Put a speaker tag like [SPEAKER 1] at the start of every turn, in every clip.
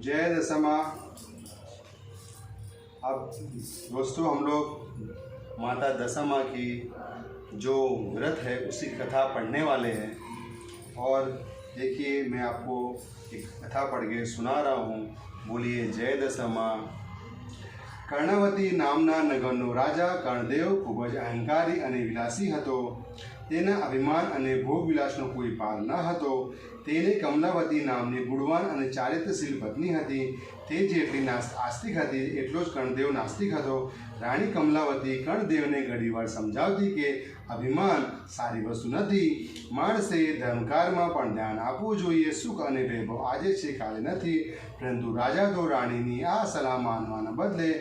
[SPEAKER 1] जय दशमा। अब दोस्तों हम लोग माता दशमा की जो व्रत है उसकी कथा पढ़ने वाले हैं। और देखिए मैं आपको एक कथा पढ़ के सुना रहा हूँ। बोलिए जय दशमा। कर्णवती नामना नगरનો રાજા કર્ણદેવ ખૂબ જ અહંકારી અને વિલાસી હતો। તેના અભિમાન અને ભોગવિલાસનો કોઈ પાર ન હતો। તેને કમલાવતી નામની ગુણવાન અને ચારિત્રશીલ પત્ની હતી। તે જેટલી આસ્તિક હતી એટલો જ કર્ણદેવ નાસ્તિક હતો। રાણી કમલાવતી કર્ણદેવને ઘણીવાર સમજાવતી કે અભિમાન સારી વસ્તુ નથી। માણસે ધર્મકારમાં પણ ध्यान આપવું જોઈએ। સુખ અને વૈભવ આજે છે કાલે નથી। પરંતુ રાજા તો રાણીની આ સલાહ માનવાના બદલે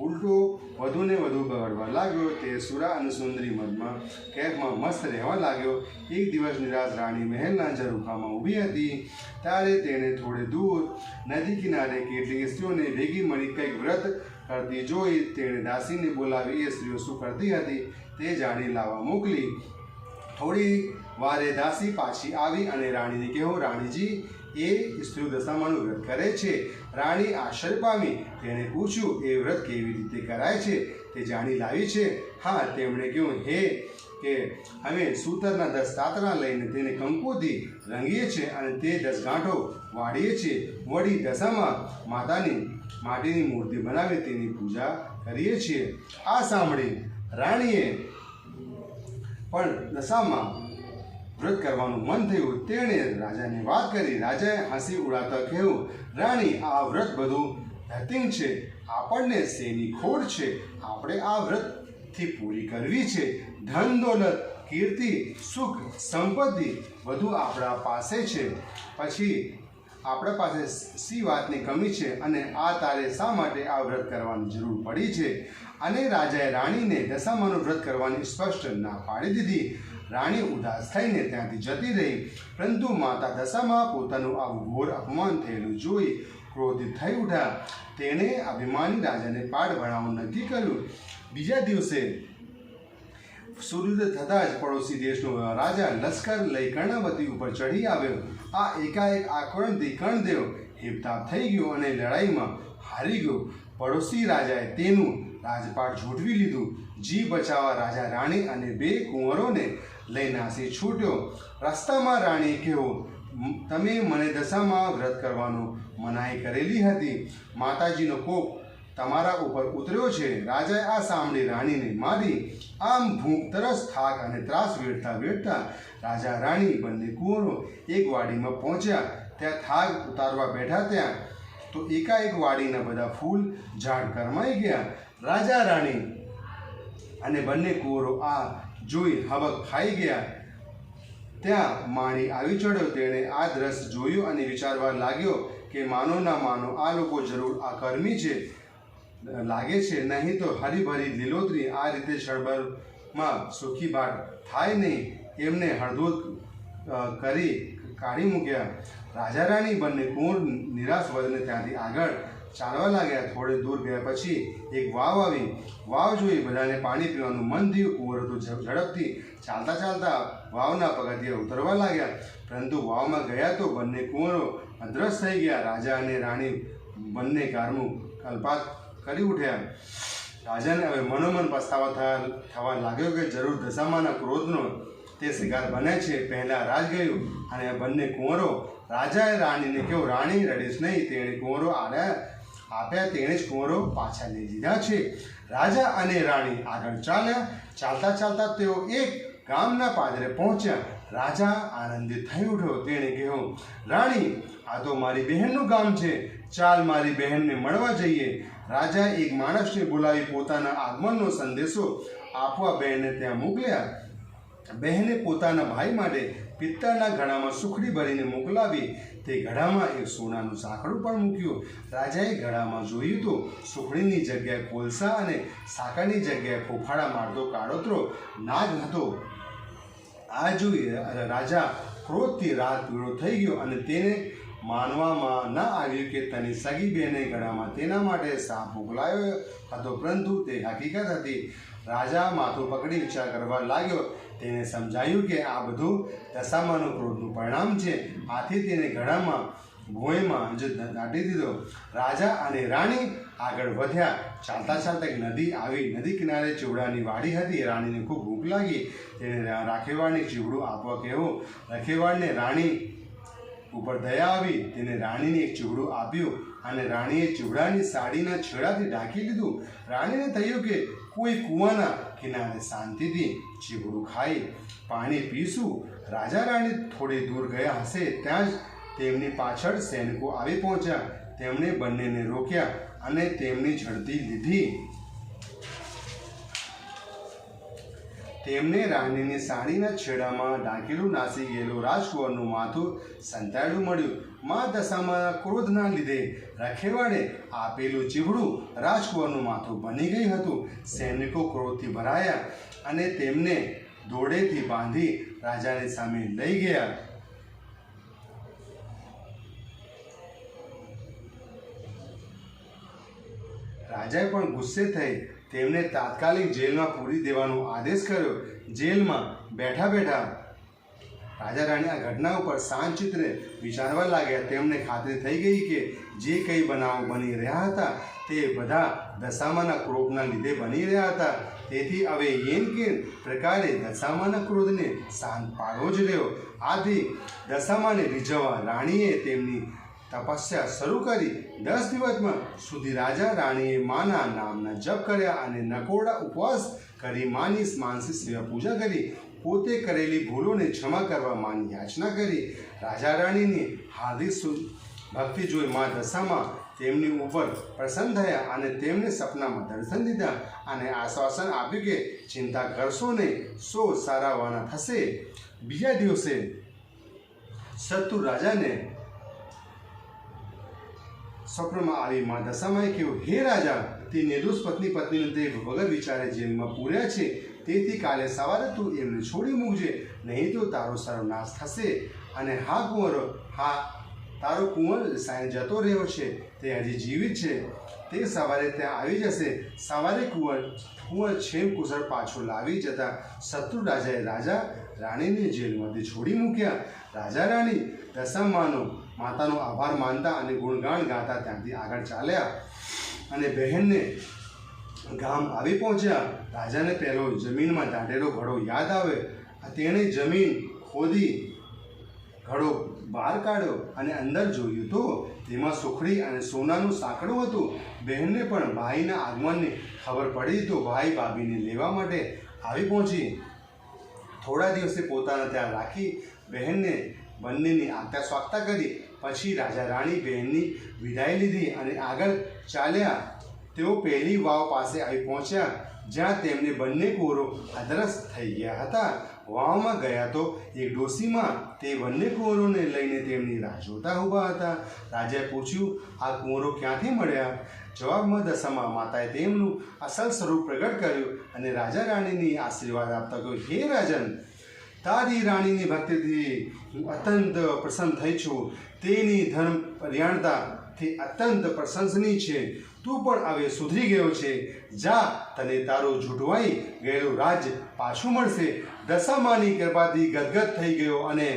[SPEAKER 1] ઉલટો વધુ ને વધુ બગડવા લાગ્યો। તે સુરા અને સુંદરી મદમાં કેફમાં મસ્ત રહેવા લાગ્યો। એક દિવસ નિરાશ રાણી મહેલના ઝરૂખામાં ઊભી હતી ત્યારે તેણે થોડે દૂર નદી કિનારે કેટલીક સ્ત્રીઓને ભેગી મળી કંઈક વ્રત કરતી જોઈ। તેણે દાસીને બોલાવી એ સ્ત્રીઓ શું કરતી હતી તે જાણી લાવવા મોકલી। થોડી વારે દાસી પાછી આવી અને રાણીને કહ્યું, રાણીજી એ સ્ત્રીઓ દશામાનું વ્રત કરે છે। રાણી આશ્ચર્ય પામી। તેણે પૂછ્યું, એ વ્રત કેવી રીતે કરાય છે તે જાણી લાવી છે? હા, તેમણે કહ્યું, હે કે અમે સૂતરના 10 તાતણા લઈને તેને કંકુથી રંગીએ છીએ અને તે 10 ગાંઠો વાળીએ છીએ। વળી દશામાં માતાની માટીની મૂર્તિ બનાવી તેની પૂજા કરીએ છીએ। આ સાંભળી રાણીએ પણ દશામાં વ્રત કરવાનું મન થયું। તેણે રાજાને વાત કરી। રાજાએ હસી ઉડાવતા કહ્યું, રાણી આ વ્રત બધું ધતિંગ છે। આપણને શેની ખોટ છે? આપણે આ વ્રતથી પૂરી કરવી છે। ધન દોલત કીર્તિ સુખ સંપત્તિ બધું આપણા પાસે છે। પછી આપણા પાસે સી વાતની કમી છે અને આ તારે શા માટે આ વ્રત કરવાની જરૂર પડી છે? અને રાજાએ રાણીને દશામાનું વ્રત કરવાની સ્પષ્ટ ના પાડી દીધી। રાણી ઉદાસ થઈને ત્યાંથી જતી રહી। પરંતુ માતા દશામાં પોતાનું આવું ઘોર અપમાન થયેલું જોઈ ક્રોધિત થઈ ઉઠ્યા। તેણે અભિમાની રાજાને પાઠ ભણાવવાનું નક્કી કર્યું। બીજા દિવસે સૂર્યોદય થતાં જ પડોશી દેશનો રાજા લશ્કર લઈ કર્ણાવતી ઉપર ચઢી આવ્યો। આ એકાએક આક્રમણથી કર્ણદેવ હિપતાપ થઈ ગયો અને લડાઈમાં હારી ગયો। પડોશી રાજાએ તેનું રાજપાટ ઝૂંટવી લીધું। જીવ બચાવવા રાજા રાણી અને 2 કુંવરોને લઈ નાસી છૂટ્યો। રસ્તામાં રાણીએ કહ્યું, તમે મને દશામાં વ્રત કરવાનું મનાઈ કરેલી હતી। માતાજીનો કોપ તમારા ઉપર ઉતર્યો છે। રાજાએ આ સાંભળી રાણીને મારી। આમ ભૂખ તરસ થાક અને ત્રાસ વેઠતા વેઠતા રાજા રાણી બંને કુંવરો એક વાડીમાં પહોંચ્યા। ત્યાં થાક ઉતારવા બેઠા ત્યાં તો એકાએક વાડીના બધા ફૂલ ઝાડ કરમાઈ ગયા। રાજા રાણી અને બંને કુંવરો આ જોઈ હબક ખાઈ ગયા। ત્યાં માણી આવી ચડ્યો। તેણે આ દ્રશ્ય જોયું અને વિચારવા लाग्યો કે માનો ના માનો આ લોકો જરૂર આકર્મી છે લાગે છે। નહીં તો હરીભરી લીલોતરી આ રીતે શળબળમાં સુખી ભાટ થાય નહીં। એમને હળદૂત કરી કાઢી મૂક્યા। રાજા રાણી બંને કુંવર નિરાશ વદને ત્યાંથી આગળ ચાલવા लाग्યા। થોડે दूर ગયા પછી એક વાવ આવી। વાવ જોઈ બધાને પાણી પીવાનું મન થયું। કુંવરો તો ઝડપથી ચાલતા ચાલતા વાવના પગથિયા ઉતરવા लाग्યા। પરંતુ વાવમાં ગયા તો બંને કુંવરો અદ્રશ્ય થઈ ગયા। રાજા અને રાણી બંને કારનું કલ્પાત કરી ઉઠ્યા। રાજાને હવે મનોમન પસ્તાવા થવા लाग्યો કે જરૂર દશામાના ક્રોધનો તે શિકાર બને છે। પહેલાં રાજ ગયું અને બંને કુંવરો રાજાએ રાણીને કહ્યું, રાણી રડીશ નહીં। તેણે કુંવરો આપ્યા તેણે જ કુંવરો પાછા લઈ લીધા છે। રાજા અને રાણી આગળ ચાલ્યા। ચાલતા ચાલતા તેઓ એક ગામના પાદરે પહોંચ્યા। રાજા આનંદિત થઈ ઉઠ્યો। તેણે કહ્યું, રાણી આ તો મારી બહેનનું ગામ છે। ચાલ મારી બહેનને મળવા જઈએ। રાજા એક માણસને બોલાવી પોતાના આગમનનો સંદેશો આપવા બહેનને ત્યાં મોકલ્યા। બહેને પોતાના ભાઈ માટે પિત્તળના ઘડામાં સુખડી ભરીને મોકલાવી। તે ઘડામાં એક સોનાનું સાંકડું પણ મૂક્યું। રાજાએ ઘડામાં જોયું તો સુખડીની જગ્યાએ કોલસા અને સાકરની જગ્યાએ ફોફાડા મારતો કાળોતરો નાગ હતો। આ જોઈ રાજા ક્રોધથી રાત પીળો થઈ ગયો અને તેને માનવામાં ન આવ્યું કે તેની સગી બહેને ઘડામાં તેના માટે સાપ મોકલાયો હતો, પરંતુ તે હકીકત હતી। રાજા માથું પકડી વિચાર કરવા લાગ્યો। તેને સમજાયું કે આ બધું દશામાનો ક્રોધનું પરિણામ છે। આથી તેને ઘડામાં ભોંયમાં જ દાટી દીધો. રાજા અને રાણી આગળ વધ્યા. ચાલતા ચાલતા એક નદી આવી. નદી કિનારે ચીવડાની વાડી હતી. રાણીને ખૂબ ભૂખ લાગી. તેને રાખેવાળને ચીવડું આપવા કહેવું. રખેવાળને રાણી ઉપર દયા આવી. તેને રાણીને એક ચીવડું આપ્યું અને રાણીએ ચીવડાની સાડીના છેડાથી ઢાંકી લીધું. રાણીને થયું કે કોઈ કૂવાના કિનારે શાંતિથી ચીવડું ખાઈ પાણી પીશું. રાજા રાણી થોડી દૂર ગયા હશે ત્યાં જ તેમની પાછળ સૈનિકો આવી પહોંચ્યા. તેમણે બંનેને રોક્યા અને તેમની ઝડપી લીધી. તેમને રાણીની સાડીના છેડામાં ઢાંકેલું નાસી ગયેલું રાજકુંવરનું માથું સંતાડેલું મળ્યું. મા દશામાના ક્રોધના લીધે રખેવાળે આપેલું ચીવડું રાજકુંવરનું માથું બની ગયું હતું. સૈનિકો ક્રોધથી ભરાયા અને તેમને દોરડેથી બાંધી રાજાની સામે લઈ ગયા. રાજાએ પણ ગુસ્સે થઈ તેમને તાત્કાલિક જેલમાં પૂરી દેવાનો આદેશ કર્યો. જેલમાં બેઠા બેઠા રાજા રાણી આ ઘટના ઉપર શાંતચિત્તે વિચારવા લાગ્યા. તેમને ખાતરી થઈ ગઈ કે જે કંઈ બનાવો બની રહ્યા હતા તે બધા દશામાના ક્રોધના લીધે બની રહ્યા હતા. તેથી હવે એન કે પ્રકારે દશામાના ક્રોધને શાંત પાડવો જ રહ્યો. આથી દશામાને રીઝવવા રાણીએ તેમની તપસ્યા શરૂ કરી. 10 દિવસમાં સુધી રાજા રાણીએ માના નામના જપ કર્યા અને નકોરડા ઉપવાસ કરી માની માનસિક સેવા પૂજા કરી. પોતે કરેલી ભૂલોને ક્ષમા કરવા માની યાચના કરી. રાજા રાણીની હાર્દિક ભક્તિ જોઈ મા દશામાં તેમની ઉપર પ્રસન્ન થયા અને તેમને સપનામાં દર્શન દીધા અને આશ્વાસન આપ્યું કે ચિંતા કરશો નહીં, સો સારાવાના થશે. બીજા દિવસે શત્રુ રાજાને સ્વપ્નમાં આવી મા દશામાએ કહ્યું, હે રાજા, તે નિર્દોષ પત્નીને તે વગર વિચારે જેલમાં પૂર્યા છે. તેથી કાલે સવારે તું એમને છોડી મૂકજે, નહીં તો તારો સર્વનાશ થશે. અને હા કુંવર, તારો કુંવર સાંઈ જતો રહ્યો છે, તે હજી જીવિત છે. તે સવારે ત્યાં આવી જશે. સવારે કુંવર છેમ કુશળ પાછો લાવી જતા શત્રુ રાજાએ રાજા રાણીને જેલમાંથી છોડી મૂક્યા. રાજા રાણી માતાનો આભાર માનતા અને ગુણગાન ગાતા ત્યાંથી આગળ ચાલ્યા અને બહેનને ગામ આવી પહોંચ્યા. રાજાને પહેલો જમીનમાં દાટેલો ઘડો યાદ આવે. તેણે જમીન ખોદી ઘડો બહાર કાઢ્યો અને અંદર જોયું તો તેમાં સુખડી અને સોનાનું સાંકડું હતું. બહેનને પણ ભાઈના આગમનની ખબર પડી તો ભાઈ ભાભીને લેવા માટે આવી પહોંચી. થોડા દિવસે પોતાના ત્યાં રાખી બહેનને બંનેની આગતા સ્વાગતા કરી. પછી રાજા રાણી બહેનની વિદાય લીધી અને આગળ ચાલ્યા. તેઓ પહેલી વાવ પાસે આવી પહોંચ્યા જ્યાં તેમને બંને કુંવરો અદ્રશ્ય થઈ ગયા હતા. વાવમાં ગયા તો એક ડોશીમાં તે બંને કુંવરોને લઈને તેમની રાહ જોતા ઊભા હતા. રાજાએ પૂછ્યું, આ કુંવરો ક્યાંથી મળ્યા? જવાબમાં દશામા માતાએ તેમનું અસલ સ્વરૂપ પ્રગટ કર્યું અને રાજા રાણીની આશીર્વાદ આપતા કહ્યું, હે રાજન, તારી રાણીની ભક્તિથી હું અત્યંત પ્રસન્ન થઈ છું. તેની ધર્મ પર્યાણતાથી અત્યંત પ્રશંસનીય છે. તું પણ હવે સુધરી ગયો છે. જા, તને તારું ઝૂંટવાઈ ગયેલું રાજ પાછું મળશે. દશામાની કૃપાથી ગદગદ થઈ ગયો અને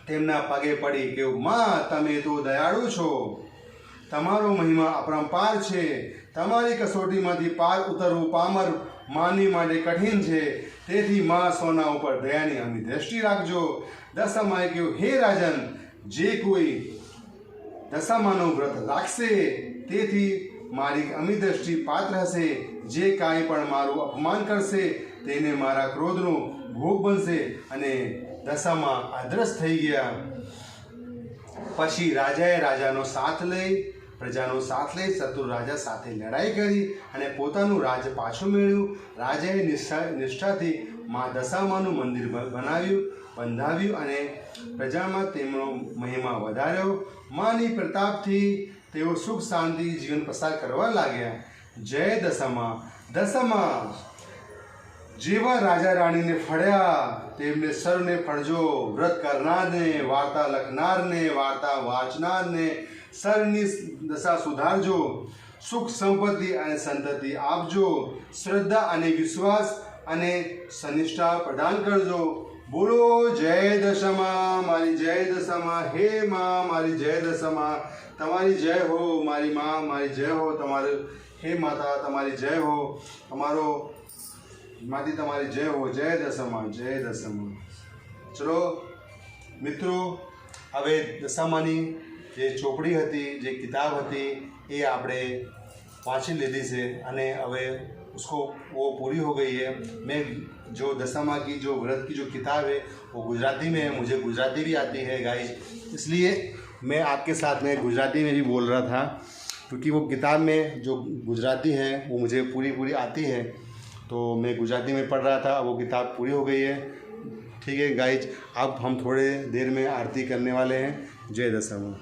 [SPEAKER 1] તેમના પગે પડી કહ્યું, માં, તમે તો દયાળુ છો. તમારો મહિમા અપરંપાર છે. તમારી કસોટીમાંથી પાર ઉતરવું પામર માનવી માટે કઠિન છે. તેથી માં સોના ઉપર દયાની અમી દ્રષ્ટિ રાખજો. દશામાએ કહ્યું, હે રાજન, જે કોઈ દશામાનું વ્રત રાખશે તેથી મારી અમી દ્રષ્ટિ પાત્ર હશે. જે કાંઈ પણ મારું અપમાન કરશે તેને મારા ક્રોધનો ભોગ બનશે. અને દશામાં અદ્રશ્ય થઈ ગયા. પછી રાજાએ રાજાનો સાથ લઈ પ્રજાનો સાથ લઈ શત્રુ રાજા સાથે લડાઈ કરી અને પોતાનું રાજ પાછું મેળવ્યું. રાજાએ નિષ્ઠાથી મા દશામાનું મંદિર બંધાવ્યું અને પ્રજામાં તેમનો મહિમા વધાર્યો. માની પ્રતાપથી તેઓ સુખ શાંતિ જીવન પસાર કરવા લાગ્યા. જય દશામા. દશામા જેવા રાજા રાણીને ફળ્યા તેમને સર્વને ફળજો. વ્રત કરનારને, વાર્તા લખનારને, વાર્તા વાંચનારને સર્વની દશા સુધારજો. સુખ સંપત્તિ અને સંતતિ આપજો. શ્રદ્ધા અને વિશ્વાસ અને સનિષ્ઠા પ્રદાન કરજો. બોલો જય દશામાં, મારી જય દશામાં, હે માં મારી જય દશામાં, તમારી જય હો મારી માં, મારી જય હો તમારે, હે માતા તમારી જય હો, તમારો માતી તમારી જય હો, જય દશામાં, જય દશામાં. ચલો મિત્રો, હવે દશામાની જે ચોપડી હતી, જે किताब હતી, એ આપણે वाँची लीधी से अने अवे उसको वो पूरी हो गई है. मैं जो दशामा की जो व्रत की जो किताब है वो गुजराती में है, मुझे गुजराती भी आती है गाइस, इसलिए मैं आपके साथ में गुजराती में भी बोल रहा था, क्योंकि वो किताब में जो गुजराती है वो मुझे पूरी आती है, तो मैं गुजराती में पढ़ रहा था. वो किताब पूरी हो गई है. ठीक है गाइस, अब हम थोड़े देर में आरती करने वाले हैं. जय दशामा.